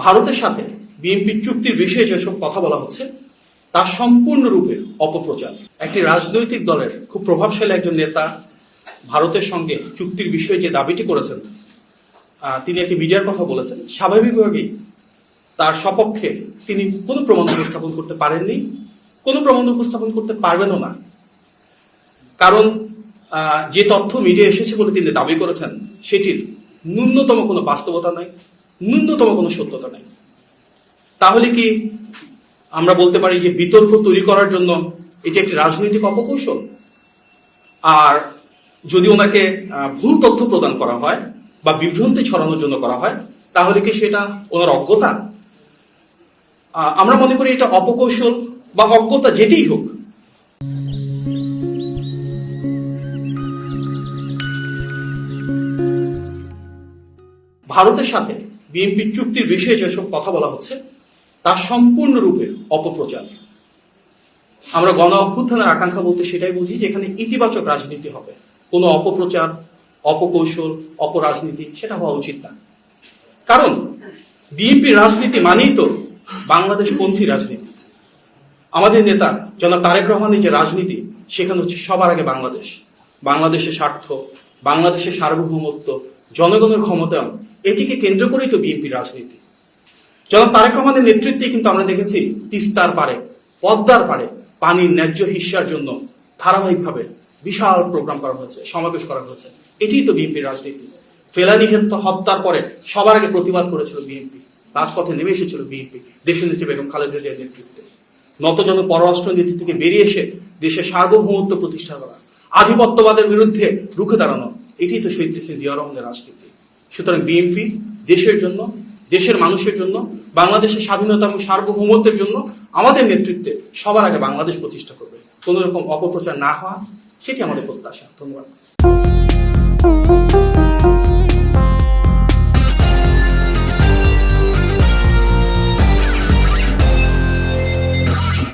ভারতের সাথে বিএনপির চুক্তির বিষয়ে যেসব কথা বলা হচ্ছে তা সম্পূর্ণরূপে অপপ্রচার। একটি রাজনৈতিক দলের খুব প্রভাবশালী একজন নেতা ভারতের সঙ্গে চুক্তির বিষয়ে যে দাবিটি করেছেন, তিনি একটি মিডিয়ার কথা বলেছেন। স্বাভাবিকভাবেই তার সপক্ষে তিনি কোনো প্রমাণ উপস্থাপন করতে পারেননি, কোনো প্রমাণ উপস্থাপন করতে পারবেনও না। কারণ যে তথ্য মিডিয়া এসেছে বলে তিনি দাবি করেছেন সেটির ন্যূনতম কোনো বাস্তবতা নাই, ন্যূনতম কোনো সত্যতা নাই। তাহলে কি আমরা বলতে পারি যে বিতর্ক তৈরি করার জন্য এটি একটি রাজনৈতিক অপকৌশল? আর যদি ওনাকে ভুল তথ্য প্রদান করা হয় বা বিভ্রান্তি ছড়ানোর জন্য করা হয়, তাহলে কি সেটা ওনার অজ্ঞতা? আমরা মনে করি এটা অপকৌশল বা অজ্ঞতা যেটিই হোক। ভারতের সাথে বিএনপির চুক্তির বিষয়ে যেসব কথা বলা হচ্ছে তা সম্পূর্ণরূপে অপপ্রচার। আমরা গণ অভ্যুত্থানের আকাঙ্ক্ষা বলতে সেটাই বুঝি যে এখানে ইতিবাচক রাজনীতি হবে, কোনো অপপ্রচার, অপকৌশল, অপরাজনীতি সেটা হওয়া উচিত না। কারণ বিএনপির রাজনীতি মানেই তো বাংলাদেশপন্থী রাজনীতি। আমাদের নেতা জনাব তারেক রহমানের যে রাজনীতি, সেখানে হচ্ছে সবার আগে বাংলাদেশ, বাংলাদেশের স্বার্থ, বাংলাদেশের সার্বভৌমত্ব, জনগণের ক্ষমতায়ন, এটিকে কেন্দ্র করেই তো বিএনপির রাজনীতি। জনাব তারেক রহমানের নেতৃত্বে কিন্তু আমরা দেখেছি তিস্তার পারে, পদ্মার পারে পানির ন্যায্য হিস্যার জন্য ধারাবাহিকভাবে বিশাল প্রোগ্রাম করা হয়েছে, সমাবেশ করা হয়েছে। এটিই তো বিএনপির রাজনীতি। ফেলানী হত্যার পরে সবার আগে প্রতিবাদ করেছিল বিএনপি, রাজপথে নেমে এসেছিল বিএনপি দেশনেত্রী বেগম খালেদা জিয়ার নেতৃত্বে। নতজন পররাষ্ট্র নীতি থেকে বেরিয়ে এসে দেশের সার্বভৌমত্ব প্রতিষ্ঠা করা, আধিপত্যবাদের বিরুদ্ধে রুখে দাঁড়ানো, এটি তো শহীদ প্রেসিডেন্ট জিয়া রহমানের রাজনীতি। সুতরাং বিএনপি দেশের জন্য, দেশের মানুষের জন্য, বাংলাদেশের স্বাধীনতা এবং সার্বভৌমত্বের জন্য আমাদের নেতৃত্বে সবার আগে বাংলাদেশ প্রতিষ্ঠা করবে। কোন রকম অপপ্রচার না হওয়া, সেটি আমাদের প্রত্যাশা। ধন্যবাদ।